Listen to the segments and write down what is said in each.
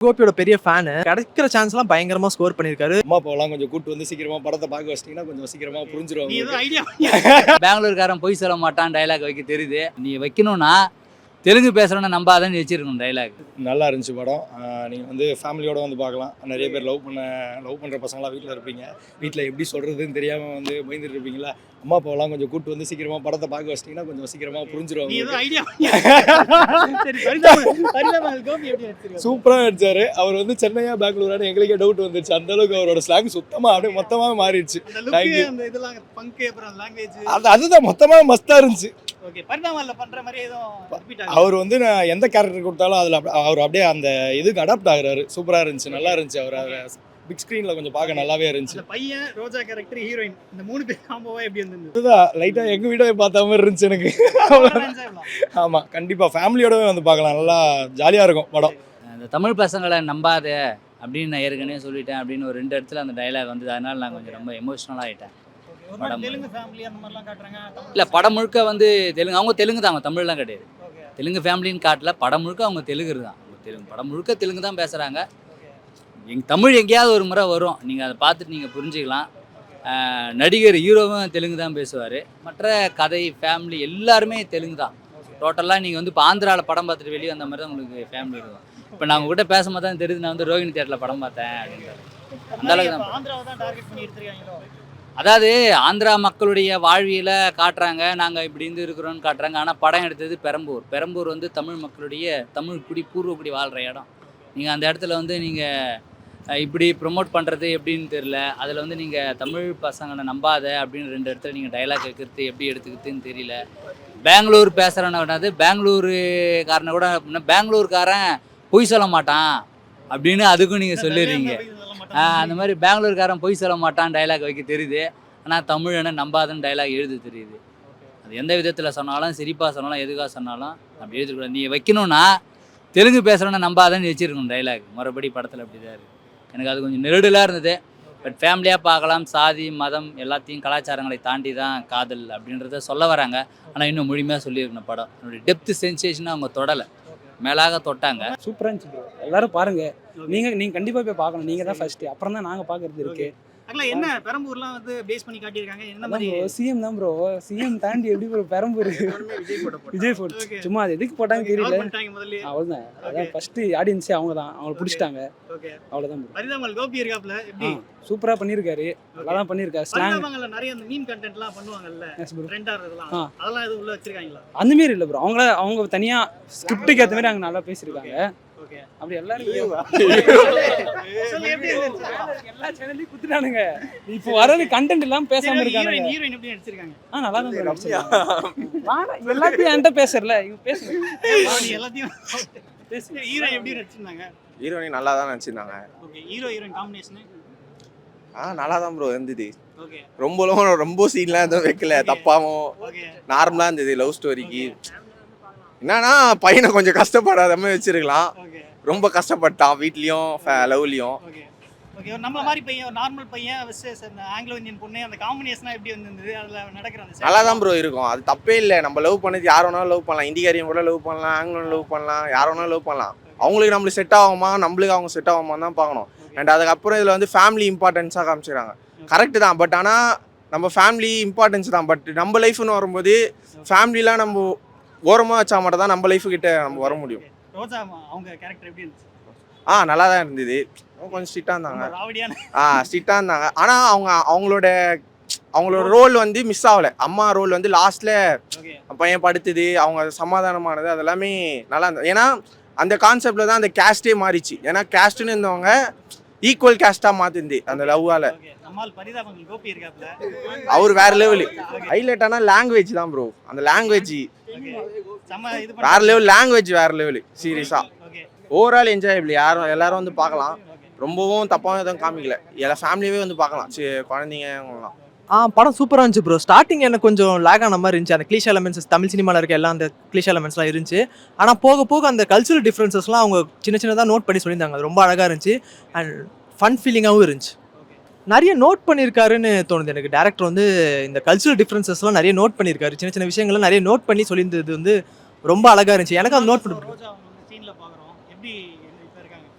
கோபியோட பெரிய ஃபேனு. கிடைக்கிற சான்ஸ்லாம் பயங்கரமா ஸ்கோர் பண்ணியிருக்காரு. அம்மா அப்பாவெல்லாம் கொஞ்சம் கூட்டு வந்து சீக்கிரமா படத்தை பார்க்க வச்சிட்டீங்கன்னா கொஞ்சம் சீக்கிரமா புரிஞ்சிருவாங்க. பெங்களூர்காரன் பொய் சொல்ல மாட்டான் டைலாக் வைக்க தெரியுது. நீ வைக்கணும்னா தெலுங்கு பேசுறவன நம்பாதன்னு வச்சிருக்கணும் டைலாக். நல்லா இருந்துச்சு படம். நீங்கள் வந்து ஃபேமிலியோட வந்து பார்க்கலாம். நிறைய பேர் லவ் பண்ணுற பசங்களாம் வீட்டில் இருப்பீங்க. வீட்டில் எப்படி சொல்கிறதுன்னு தெரியாமல் வந்து பயந்துட்டு இருப்பீங்களா. அம்மா அப்பாவெல்லாம் கொஞ்சம் கூட்டு வந்து சீக்கிரமா படத்தை பார்க்க வச்சிட்டிங்கன்னா கொஞ்சம் சீக்கிரமா புரிஞ்சிருவாங்க. சூப்பராக நடிச்சாரு. அவர் வந்து சென்னையா பெங்களூரானு எங்களுக்கே டவுட் வந்துருச்சு. அந்த அளவுக்கு அவரோட ஸ்லாங் சுத்தமாக அப்படியே மொத்தமாக மாறிடுச்சு. அதுதான் மொத்தமாக மஸ்தாக இருந்துச்சு. அவர் வந்து நான் எந்த கேரக்டர் கொடுத்தாலும் அதில் அவர் அப்படியே அந்த இதுக்கு அடாப்ட் ஆகுறாரு. சூப்பராக இருந்துச்சு, நல்லா இருந்துச்சு. அவர் பிக் ஸ்க்ரீனில் கொஞ்சம் பார்க்க நல்லாவே இருந்துச்சு. பையன், ரோஜா கேரக்டர், ஹீரோயின், இந்த 3 பேர் காம்போவா எப்படி இருந்தது? இதுதான் லைட்டாக எங்கள் வீடவே பார்த்த மாதிரி இருந்துச்சு எனக்கு. ஆமாம், கண்டிப்பாக ஃபேமிலியோடவே வந்து பார்க்கலாம். நல்லா ஜாலியாக இருக்கும் படம். அந்த தமிழ் பசங்களை நம்பாத அப்படின்னு நான் ஏற்கனவே சொல்லிட்டேன் அப்படின்னு ஒரு 2 இடத்துல அந்த டைலாக் வந்து அதனால நான் கொஞ்சம் ரொம்ப எமோஷ்னலாக ஆகிட்டேன். படம் இல்லை, படம் முழுக்க வந்து தெலுங்கு. அவங்க தெலுங்கு தான், அவங்க தமிழ்லாம் கிடையாது. தெலுங்கு ஃபேமிலின்னு காட்டல, படம் முழுக்க அவங்க தெலுங்கு தான். படம் முழுக்க தெலுங்கு தான் பேசுகிறாங்க. தமிழ் எங்கேயாவது ஒரு முறை வரும், நீங்கள் அதை பார்த்துட்டு நீங்கள் புரிஞ்சுக்கலாம். நடிகர் ஹீரோவும் தெலுங்கு தான் பேசுவார். மற்ற கதை ஃபேமிலி எல்லாருமே தெலுங்கு தான். டோட்டலாக நீங்கள் வந்து இப்போ ஆந்திராவில் படம் பார்த்துட்டு வெளியே அந்த மாதிரி தான் உங்களுக்கு ஃபேமிலி இருக்கும். இப்போ நான் உங்கள்கிட்ட பேசும்போது தான் தெரியுது, நான் வந்து ரோஹிணி தியேட்டரில் படம் பார்த்தேன் அப்படின்றது. அந்த அளவுக்கு தான். அதாவது ஆந்திரா மக்களுடைய வாழ்வியலை காட்டுறாங்க, நாங்கள் இப்படி இருந்து இருக்கிறோன்னு காட்டுறாங்க. ஆனால் படம் எடுத்தது பெரம்பூர் வந்து தமிழ் மக்களுடைய தமிழ் குடி பூர்வக்குடி வாழ்கிற இடம். நீங்கள் அந்த இடத்துல வந்து நீங்கள் இப்படி ப்ரொமோட் பண்ணுறது எப்படின்னு தெரில. அதில் வந்து நீங்கள் தமிழ் பசங்களை நம்பாத அப்படின்னு 2 இடத்துல நீங்கள் டைலாக் வைக்கிறது எப்படி எடுத்துக்கிறதுன்னு தெரியல. பெங்களூர் பேசுகிறேன்னு பெங்களூருக்காரனை கூட பெங்களூர்காரன் பொய் சொல்ல மாட்டான் அப்படின்னு அதுக்கும் நீங்கள் சொல்லிடுறீங்க. அந்த மாதிரி பெங்களூர்காரன் பொய் சொல்ல மாட்டான் டைலாக் வைக்க தெரியுது. ஆனால் தமிழனை நம்பாதன்னு டைலாக் எழுத தெரியுது. அது எந்த விதத்தில் சொன்னாலும், சிரிப்பாக சொன்னாலும், எதுக்காக சொன்னாலும் அப்படி எழுதிக்கூடாது. நீ வைக்கணும்னா தெலுங்கு பேசுகிறவன நம்பாதன்னு வச்சுருக்கணும் டைலாக். மறுபடி படத்தில் அப்படி தான் இருக்குது. எனக்கு அது கொஞ்சம் நெருடலாக இருந்தது. பட் ஃபேமிலியாக பார்க்கலாம். சாதி மதம் எல்லாத்தையும் கலாச்சாரங்களை தாண்டி தான் காதல் அப்படின்றத சொல்ல வராங்க. ஆனால் இன்னும் முழுமையாக சொல்லியிருக்கணும். படம் என்னுடைய டெப்த் சென்சேஷனாக அவங்க தொடலை, மேலாக தொட்டாங்க. சூப்பராக இருந்துச்சு ப்ரோ. எல்லாரும் பாருங்க. நீங்கள் கண்டிப்பாக போய் பார்க்கணும். நீங்கள் தான் ஃபர்ஸ்ட், அப்புறம் தான் நாங்கள் பார்க்கறது இருக்கு. என்ன பெரம்பூர்லாம் வந்து பேஸ் பண்ணி காட்டியிருக்காங்க? என்ன மாதிரி சிஎம் தான் ப்ரோ. சிஎம் தாண்டி எப்படி ப்ரோ பெரம்பூர்? விஜய் போட்டு சும்மா அது எதுக்கு போட்டாங்க தெரியல. அவ்வளோதான். அதான் ஃபர்ஸ்ட் ஆடியன்ஸே அவங்க தான். அவங்களை பிடிச்சிட்டாங்க. அவ்வளோதான் ப்ரோ. பரிதாமல் கோபி இருக்காப்ல எப்படி சூப்பராக பண்ணியிருக்காரு. நல்லா தான் பண்ணியிருக்காரு. பரிதாமங்கள்ல நிறைய அந்த மீம் கண்டென்ட்லாம் பண்ணுவாங்கல்ல, ட்ரெண்டா இருக்கலாம். அதெல்லாம் இது உள்ள வச்சிருக்காங்களா? அந்த மாதிரி இல்லை ப்ரோ. அவங்க தனியாக ஸ்கிரிப்டுக்கு ஏற்ற மாதிரி அங்கே நல்லா பேசியிருக்காங்க. அப்படி எல்லாரும் எல்லா சேனல்லையும் குத்துட்டானுங்க. இப்போ வர்றது கண்டென்ட் எல்லாம் பேசாம இருக்காங்க. ஹீரோயின் எப்படி நடிச்சிருக்காங்க? நல்லா தான் நடிச்சிருக்காங்க. எல்லாத்தையும் என்கிட்ட பேசுறல, இவங்க பேசுங்க. எல்லாத்தையும் பேசுங்க. ஹீரோயின் எப்படி நடிச்சிருந்தாங்க? ஹீரோயின் நல்லா தான் நடிச்சிருந்தாங்க. ஓகே, ஹீரோயின் காம்பினேஷன் நல்லா தான் ப்ரோ இருந்தது. ரொம்ப சீன்லாம் எதுவும் வைக்கல. தப்பாவும் நார்மலா இருந்தது. லவ் ஸ்டோரிக்கு என்னன்னா பையனை கொஞ்சம் கஷ்டப்படாத மாதிரி வச்சிருக்கலாம். ரொம்ப கஷ்டப்பட்டான் வீட்லயும் லவ்லயும். நம்ம மாதிரி பையன், நார்மல் பையன் வெர்சஸ் அந்த ஆங்கிலோ இந்தியன் பொண்ணு, அந்த காம்பினேஷனா எப்படி வந்தது? அதுல நடக்கிற அந்த நல்லா தான் ப்ரோ இருக்கும். அது தப்பே இல்லை. நம்ம லவ் பண்ணது யார் வேணாலும் லவ் பண்ணலாம். இந்திக்காரையும் கூட லவ் பண்ணலாம், ஆங்கிலோ லவ் பண்ணலாம், யார் வேணாலும் லவ் பண்ணலாம். அவங்களுக்கு நம்மளுக்கு செட் ஆகுமா, நம்மளுக்கு அவங்க செட் ஆகுமா தான் பார்க்கணும். அண்ட் அதுக்கப்புறம் இதில் வந்து ஃபேமிலி இம்பார்ட்டன்ஸாக காமிச்சிக்கிறாங்க. கரெக்டு தான். பட் ஆனால் நம்ம ஃபேமிலி இம்பார்ட்டன்ஸ் தான். பட் நம்ம லைஃப்னு வரும்போது ஃபேமிலிலாம் நம்ம ஓரமாக வச்சா மட்டும் தான் நம்ம லைஃபுக்கிட்ட நம்ம வர முடியும். ரோஜா அவங்க கேரக்டர் எப்படி இருந்துச்சு? நல்லா தான் இருந்தது. கொஞ்சம் ஸ்ட்ரிக்டாக இருந்தாங்க. ஸ்ட்ரிக்டாக இருந்தாங்க. ஆனால் அவங்களோட ரோல் வந்து மிஸ் ஆகலை. அம்மா ரோல் வந்து லாஸ்ட்டில் பையன் படுத்துது, அவங்க சமாதானமானது, அதெல்லாமே நல்லா இருந்தது. ஏன்னா அந்த கான்செப்டில் தான் அந்த கேஸ்டே மாறிச்சு. ஏன்னா கேஸ்ட்டுன்னு இருந்தவங்க ஈக்குவல் கேஸ்டாக மாற்றிருந்து அந்த லவ்வால். அவர் வேற லெவலு. ஹைலைட் ஆனால் லாங்குவேஜ் தான் ப்ரோ. அந்த லாங்குவேஜ் வேற லெவல். லாங்குவேஜ் வேற லெவலு. சீரியஸாக ஓவரால் என்ஜாயபிள். எல்லாரும் வந்து பார்க்கலாம். ரொம்பவும் தப்பாகவும் எதுவும் காமிக்கல. எல்லா ஃபேமிலியே வந்து பார்க்கலாம். குழந்தைங்கலாம். படம் சூப்பராக இருந்துச்சு ப்ரோ. ஸ்டார்டிங் எனக்கு கொஞ்சம் லேக் ஆன மாதிரி இருந்துச்சு. அந்த கிளிஷ் எலமெண்ட்ஸ் தமிழ் சினிமாவில் இருக்க எல்லாம் அந்த கிளிஷ் எலமெண்ட்ஸ்லாம் இருந்துச்சு. ஆனால் போக போக அந்த கல்ச்சுரல் டிஃப்ரென்சஸ்லாம் அவங்க சின்னதாக நோட் பண்ணி சொல்லியிருந்தாங்க. அது ரொம்ப அழகாக இருந்துச்சு. அண்ட் ஃபன் ஃபீலிங்காகவும் இருந்துச்சு. நிறைய நோட் பண்ணியிருக்காருன்னு தோணுது எனக்கு. டேரக்டர் வந்து இந்த கல்ச்சுரல் டிஃப்ரென்சஸ்லாம் நிறைய நோட் பண்ணியிருக்காரு. சின்ன விஷயங்கள்லாம் நிறைய நோட் பண்ணி சொல்லியிருந்தது வந்து ரொம்ப அழகாக இருந்துச்சு. எனக்கு அது நோட் பண்ணி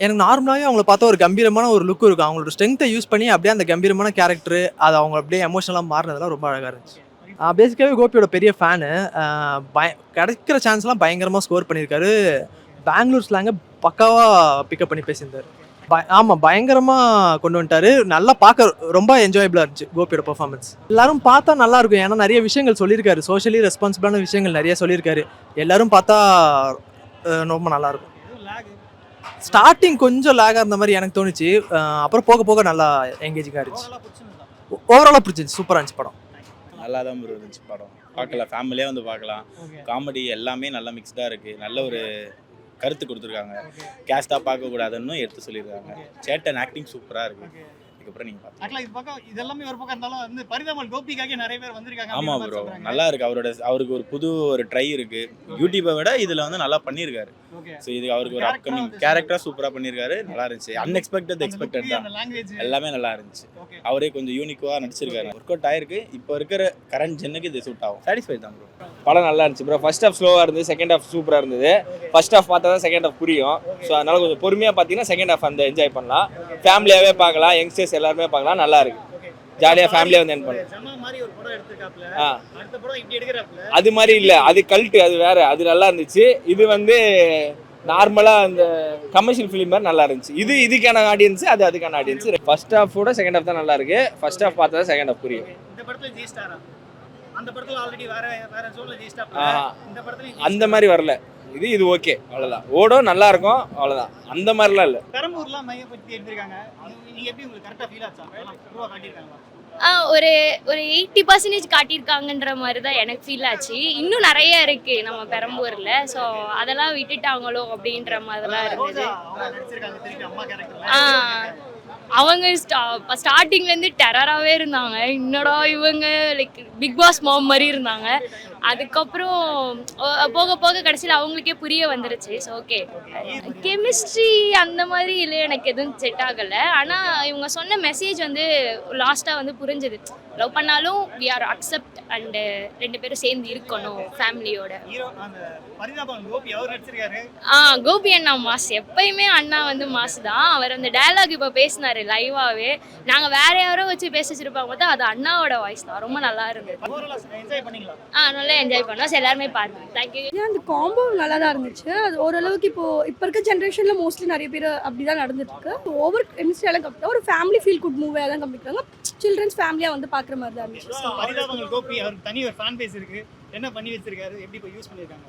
எனக்கு நார்மலாகவே அவங்கள பார்த்தா ஒரு கம்பீரமான ஒரு லுக் இருக்கும். அவங்களோட ஸ்ட்ரென்த்தை யூஸ் பண்ணி அப்படியே அந்த கம்பீரமான கேரக்டர் அது அவங்க அப்படியே எமோஷனலாக மாறினதெல்லாம் ரொம்ப அழகாக இருந்துச்சு. பேசிக்காகவே கோபியோட பெரிய ஃபேனு. கிடைக்கிற சான்ஸ்லாம் பயங்கரமாக ஸ்கோர் பண்ணியிருக்காரு. பெங்களூர் ஸ்லாங்கை பக்காவாக பிக்கப் பண்ணி பேசியிருந்தார். ஆமாம், பயங்கரமாக கொண்டு வந்துட்டாரு. நல்லா பார்க்க ரொம்ப என்ஜாயபிளாக இருந்துச்சு கோபியோட பெர்ஃபார்மன்ஸ். எல்லாரும் பார்த்தா நல்லா இருக்கும். ஏன்னா நிறைய விஷயங்கள் சொல்லியிருக்காரு. சோஷியலி ரெஸ்பான்சிபிளான விஷயங்கள் நிறைய சொல்லியிருக்காரு. எல்லாரும் பார்த்தா ரொம்ப நல்லாயிருக்கும். ஸ்டார்டிங் கொஞ்சம் லேகாக இருந்த மாதிரி எனக்கு தோணுச்சு. அப்புறம் போக போக நல்லா எங்கேஜிங்காக இருந்துச்சு. ஓவராலாக பிடிச்சிருந்துச்சு. சூப்பராக இருந்துச்சு படம். நல்லா தான் ப்ரோ இருந்துச்சு படம். பார்க்கலாம், ஃபேமிலியாக வந்து பார்க்கலாம். காமெடி எல்லாமே நல்லா மிக்ஸ்டாக இருக்குது. நல்ல ஒரு கருத்து கொடுத்துருக்காங்க. கேஸ்டாக பார்க்கக்கூடாதுன்னு எடுத்து சொல்லியிருக்காங்க. சேட்டன் ஆக்டிங் சூப்பராக இருக்குது. இதுக்கப்புறம் நீங்கள் பார்த்து இது பக்கம் இதெல்லாமே ஒரு பக்கம் இருந்தாலும் வந்து பரிதாமல் கோபிக்காக நிறைய பேர் வந்திருக்காங்க. ஆமாம் ப்ரோ, நல்லா இருக்குது. அவருக்கு ஒரு புது ஒரு ட்ரை இருக்குது. யூடியூப்பை விட இதில் வந்து நல்லா பண்ணியிருக்காரு. ஸோ இது அவருக்கு ஒரு அப்கமிங் கேரக்டராக சூப்பராக பண்ணியிருக்காரு. நல்லா இருந்துச்சு. அன்எக்ஸ்பெக்டட் எக்ஸ்பெக்டட் தான். எல்லாமே நல்லா இருந்துச்சு. அவரே கொஞ்சம் யூனிக்காக நடிச்சிருக்காரு. ஒர்க் அவுட் ஆயிருக்கு. இப்போ இருக்கிற கரண்ட் ஜென்னுக்கு இது சூட் ஆகும். சாட்டிஸ்ஃபை தான் ப்ரோ. படம் நல்லா இருந்துச்சு ப்ரோ. ஃபர்ஸ்ட் ஹாஃப் ஸ்லோவாக இருந்தது, செகண்ட் ஹாஃப் சூப்பராக இருந்தது. ஃபர்ஸ்ட் ஹாஃப் பார்த்தா தான் செகண்ட் ஹாஃப் புரியும். ஸோ அதனால கொஞ்சம் பொறுமையாக பார்த்தீங்கன்னா செகண்ட் ஹாஃப் அந்த என்ஜாய் பண்ணலாம். ஃபேமிலியாகவே பார்க்கலாம், யங்ஸ்டர்ஸ் எல்லாருமே பார்க்கலாம். நல்லா இருக்கு. ஜாலியாக ஃபேமிலியாக வந்து என் பண்ணலாம். அது மாதிரி இல்லை, அது கல்ட்டு, அது வேற. அது நல்லா இருந்துச்சு. இது வந்து நார்மலாக அந்த கமர்ஷியல் ஃபிலிம் மாதிரி நல்லா இருந்துச்சு. இதுக்கான ஆடியன்ஸ், அது அதுக்கான ஆடியன்ஸ். ஃபர்ஸ்ட் ஹாஃபோட செகண்ட் ஹாஃப் தான் நல்லா இருக்கு. ஃபர்ஸ்ட் ஹாஃப் பார்த்தா தான் செகண்ட் ஹாஃப் புரியும். அந்த மாதிரி வரல. இது ஓகே, அவ்வளோதான். ஓடும், நல்லா இருக்கும், அவ்வளோதான். அந்த மாதிரிலாம் இல்லை. பெரம்பூர்லாம் மையப்படுத்தி எடுத்திருக்காங்க. நீங்க எப்படி உங்களுக்கு கரெக்டா ஃபீல் ஆச்சா? ப்ரூவா காட்டியிருக்காங்களா? ஒரு 80% காட்டியிருக்காங்கன்ற மாதிரி தான் எனக்கு ஃபீல் ஆச்சு. இன்னும் நிறைய இருக்கு நம்ம பெரம்பூர்ல. ஸோ அதெல்லாம் விட்டுட்டாங்களோ அப்படின்ற மாதிரிலாம் இருந்தது. அவங்க ஸ்டார்டிங்லேருந்து டெரராகவே இருந்தாங்க. இன்னடா இவங்க லைக் பிக் பாஸ் மாம் மாதிரி இருந்தாங்க. அதுக்கப்புறம் போக போக கடைசியில் அவங்களுக்கே புரிய வந்துருச்சு. ஸோ ஓகே, கெமிஸ்ட்ரி அந்த மாதிரி இல்லை, எனக்கு எதுவும் செட் ஆகலை. ஆனால் இவங்க சொன்ன மெசேஜ் வந்து லாஸ்ட்டாக வந்து புரிஞ்சுது. லவ் பண்ணாலும் வி ஆர் அக்செப்ட் அண்டு 2 பேரும் சேர்ந்து இருக்கணும் ஃபேமிலியோட. கோபி அண்ணா மாஸ். எப்பயுமே அண்ணா வந்து மாஸ் தான். அவர் அந்த டயலாக் இப்போ பேசினாரு லைவாகவே. நாங்கள் வேற யாரோ வச்சு பேசிச்சிருப்பாங்க, பார்த்தா அது அண்ணாவோட வாய்ஸ் தான். ரொம்ப நல்லா இருந்தது. நல்லா என்ஜாய் பண்ணோம். எல்லாருமே பாருங்க. தேங்க்யூ. அந்த காம்போ நல்லா தான் இருந்துச்சு. அது ஓரளவுக்கு இப்போ இருக்க ஜென்ரேஷனில் மோஸ்ட்லி நிறைய பேர் அப்படி தான் நடந்துட்டு இருக்கு. ஓவர் கெமிஸ்ட்ரியெல்லாம் கம்மிட்டாக ஒரு ஃபேமிலி ஃபீல் குட் மூவியாக தான் கம்மிக்கிறாங்க. சில்ட்ரன்ஸ் ஃபேமிலியாக வந்து பார்க்குற மாதிரி தான் இருந்துச்சு. கோபி அவருக்கு தனி ஒரு ஃபேன் பேஸ் இருக்கு. என்ன பண்ணி வச்சிருக்காரு, எப்படி இப்போ யூஸ் பண்ணியிருக்காங்க?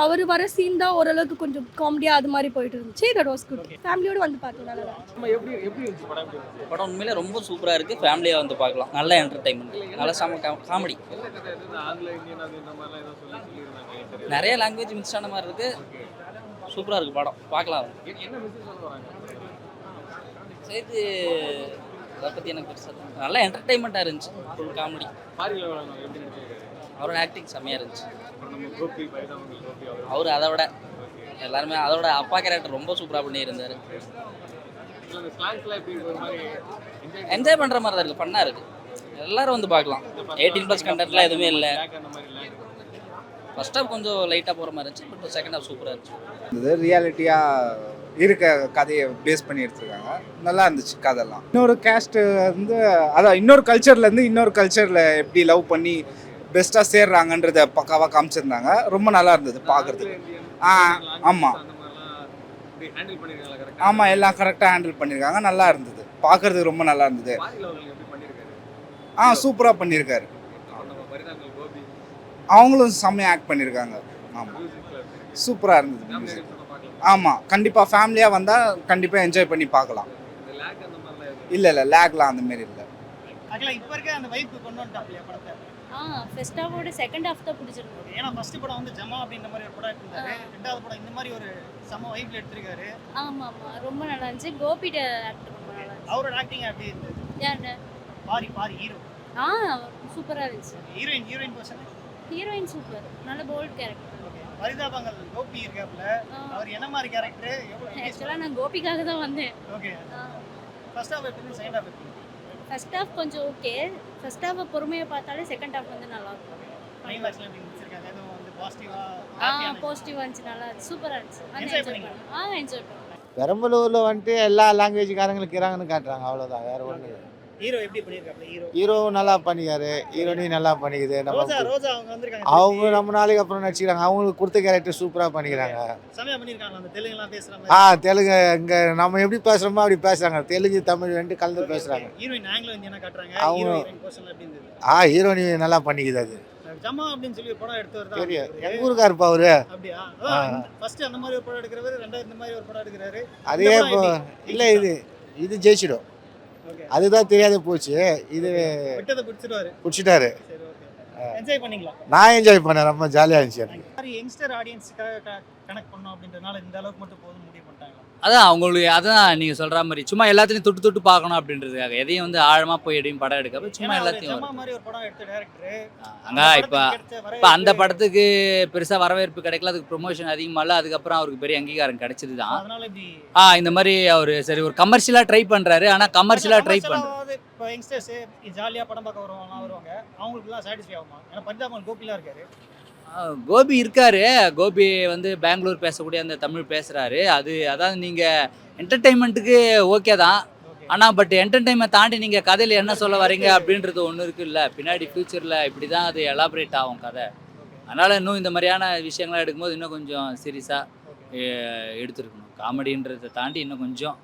அவர் வர சீன் தான் ஓரளவுக்கு கொஞ்சம் காமெடியாக அது மாதிரி போயிட்டு இருந்துச்சு. That was good. ஃபேமிலியோட வந்து பார்த்தோம். நல்லா படம் உண்மையிலே ரொம்ப சூப்பராக இருக்குது. ஃபேமிலியாக வந்து பார்க்கலாம். நல்ல என்டர்டைன்மெண்ட், நல்ல காமெடி. நிறைய லாங்குவேஜ் மிக்ஸ் ஆன மாதிரி இருக்குது. சூப்பராக இருக்குது படம். பார்க்கலாம். சரி, அதை பற்றி எனக்கு பெருசாக நல்லா என்டர்டைன்மெண்ட்டாக இருந்துச்சு. Full comedy. அவரோட ஆக்டிங் செம்மையாக இருந்துச்சு. அவர் அதை விட எல்லாருமே அதோட அப்பா கேரக்டர் ரொம்ப சூப்பராக பண்ணியிருந்தார். என்ஜாய் பண்ணுற மாதிரி தான் இருக்குது. ஃபன்னாக இருக்குது. எல்லோரும் வந்து பார்க்கலாம். 18+ கண்டென்ட்லாம் எதுவுமே இல்லை. ஃபர்ஸ்ட் ஹாஃப் கொஞ்சம் லைட்டாக போகிற மாதிரி இருந்துச்சு. பட் செகண்ட் ஹாஃப் சூப்பராக இருந்துச்சு. இது ரியாலிட்டியாக இருக்க கதையை பேஸ் பண்ணி எடுத்துருக்காங்க. நல்லா இருந்துச்சு கதைலாம். இன்னொரு கேஸ்ட்டு வந்து அதான் இன்னொரு கல்ச்சர்லேருந்து இன்னொரு கல்ச்சரில் எப்படி லவ் பண்ணி பெஸ்ட்டாக சேர்றாங்கன்றத பக்காவாக காமிச்சிருந்தாங்க. ரொம்ப நல்லா இருந்தது பார்க்குறதுக்கு. ஆமாம் ஆமாம், எல்லாம் கரெக்டாக ஹேண்டில் பண்ணியிருக்காங்க. நல்லா இருந்தது பார்க்குறதுக்கு. ரொம்ப நல்லா இருந்தது. சூப்பராக பண்ணியிருக்காரு. அவங்களும் செம்மையாக ஆக்ட் பண்ணியிருக்காங்க. ஆமாம், சூப்பராக இருந்தது. ஆமாம், கண்டிப்பாக ஃபேமிலியாக வந்தால் கண்டிப்பாக என்ஜாய் பண்ணி பார்க்கலாம். இல்லை லேக்லாம் அந்த மாரி இல்லை. இப்போ இருக்க அந்த வைப் கொண்டு வந்துட்டாப்லையா படத்தை? ஃபர்ஸ்ட் ஹாஃபோட செகண்ட் ஹாஃப் தான் பிடிச்சிருந்தது. ஏன்னா ஃபர்ஸ்ட் படம் வந்து ஜமா அப்படின்ற மாதிரி ஒரு படம் எடுத்திருந்தாரு. ரெண்டாவது படம் இந்த மாதிரி ஒரு சம வைப்ல எடுத்திருக்காரு. ஆமாம், ரொம்ப நல்லா இருந்துச்சு. கோபியோட ஆக்டிங் ரொம்ப நல்லா இருந்துச்சு. அவரோட ஆக்டிங் எப்படி இருந்தது? யாரு? பாரி ஹீரோ. சூப்பராக இருந்துச்சு. Heroine person? Heroine super. நல்ல போல்ட் கேரக்டர். பரிதாபங்கள் கோபி இருக்காப்ல. அவர் என்ன மாதிரி கேரக்டர்? ஆக்சுவலாக நான் கோபிக்காக தான் வந்தேன். ஓகே. ஃபர்ஸ்ட் ஹாஃப் எப்படி, செகண்ட் ஹாஃப் எப்படி? ஃபர்ஸ்ட் ஹாஃப் கொஞ்சம் ஓகே. ஃபர்ஸ்ட் ஹாஃப் பொறுமையாக பார்த்தாலே செகண்ட் ஹாஃப் வந்து நல்லா இருக்கும். கிளைமேக்ஸ்ல எப்படி முடிச்சிருக்காங்க? ஏதோ வந்து பாசிட்டிவா பாசிட்டிவா இருந்துச்சு. நல்லா சூப்பராக இருந்துச்சு. என்ஜாய் பண்ணீங்க? என்ஜாய் பண்ணேன். பெரம்பலூரில் வந்துட்டு எல்லா லாங்குவேஜ்காரங்களும் இருக்கிறாங்கன்னு காட்டுறாங்க, அவ்வளோதான், வேறு ஒன்று. ஹீரோ எப்படி பண்ணியிருக்காப்ல ஹீரோ ஹீரோவும் நல்லா பண்ணிக்காரு, ஹீரோனையும் நல்லா பண்ணிக்குது. ரோஜா நம்ம ரோஜா அவங்க வந்திருக்காங்க அவங்க ரொம்ப நாளைக்கு அப்புறம் நடிச்சுக்கிறாங்க, அவங்களுக்கு கொடுத்த கேரக்டர் சூப்பராக பண்ணிக்கிறாங்க. செமையா பண்ணியிருக்காங்க அந்த தெலுங்குலாம் பேசுற தெலுங்கு இங்கே நம்ம எப்படி பேசுகிறோமோ அப்படி பேசுகிறாங்க, தெலுங்கு தமிழ் ரெண்டு கலந்து பேசுகிறாங்க. ஹீரோயின் ஆங்கிலோ இந்தியனா காட்டுறாங்க அவங்க ஹீரோயின் போர்ஷன் எப்படி இருந்தது ஹீரோனி நல்லா பண்ணிக்குது. அது ஜமா அப்படின்னு சொல்லி ஒரு படம் எடுத்து வருதா தெரியும், எங்கள் ஊருக்காருப்பா அவரு. அப்படியா ஃபர்ஸ்ட் அந்த மாதிரி ஒரு படம் எடுக்கிறவர் ரெண்டாவது இந்த மாதிரி ஒரு படம் எடுக்கிறாரு அதே இப்போ இல்லை, இது ஜெயிச்சிடும், ஓகே அதுதான் தெரியாத போச்சு. இது விட்டதை பிடிச்சிடுவாரு பிடிச்சிட்டாரு. சரி ஓகே என்ஜாய் பண்ணிக்கலாம் நான் என்ஜாய் பண்ணேன், ரொம்ப ஜாலியாக இருந்துச்சு எனக்கு. மாதிரி யங்ஸ்டர் ஆடியன்ஸுக்காக கனெக்ட் பண்ணோம் அப்படின்றதுனால இந்த அளவுக்கு மட்டும் போதும் முடிவு பண்ணிட்டாங்களா அதான் அவங்களுக்கு அதான் நீங்கள் சொல்கிற மாதிரி சும்மா எல்லாத்தையும் தொட்டு தொட்டு பார்க்கணும் அப்படின்றதுக்காக எதையும் வந்து ஆழமாக போய் எதையும் படம் எடுக்க சும்மா எல்லாத்தையும் ஜமா மாதிரி ஒரு படம் எடுத்த டைரக்டர் அங்கே இப்போ அந்த படத்துக்கு பெருசாக வரவேற்பு கிடைக்கல, அதுக்கு ப்ரொமோஷன் அதிகமாக இல்லை, அதுக்கப்புறம் அவருக்கு பெரிய அங்கீகாரம் கிடைச்சது தான். அதனால இப்படி இந்த மாதிரி அவர் சரி ஒரு கமர்ஷியலாக ட்ரை பண்ணுறாரு, ஆனால் கமர்ஷியலாக ட்ரை பண்ணுறாரு. இப்போ யங்ஸ்டர்ஸ் ஜாலியாக படம் பார்க்க வருவாங்க அவங்களுக்குலாம் சாட்டிஸ்ஃபை ஆகுமா? ஏன்னா பரிதாமல் கோபிலாம் இருக்காரு, கோபி இருக்காரு, கோபி வந்து பெங்களூர் பேசக்கூடிய அந்த தமிழ் பேசுகிறாரு. அதாவது நீங்கள் என்டர்டெயின்மெண்ட்டுக்கு ஓகே தான், ஆனால் பட் என்டர்டெயின்மெண்ட் தாண்டி நீங்கள் கதையில் என்ன சொல்ல வரீங்க அப்படின்றது ஒன்று இருக்குல்ல, பின்னாடி ஃப்யூச்சரில் இப்படி தான் அது எலாபரேட் ஆகும் கதை. அதனால் இன்னும் இந்த மாதிரியான விஷயங்கள்லாம் எடுக்கும்போது இன்னும் கொஞ்சம் சீரியஸாக எடுத்துருக்கணும், காமெடின்றதை தாண்டி இன்னும் கொஞ்சம்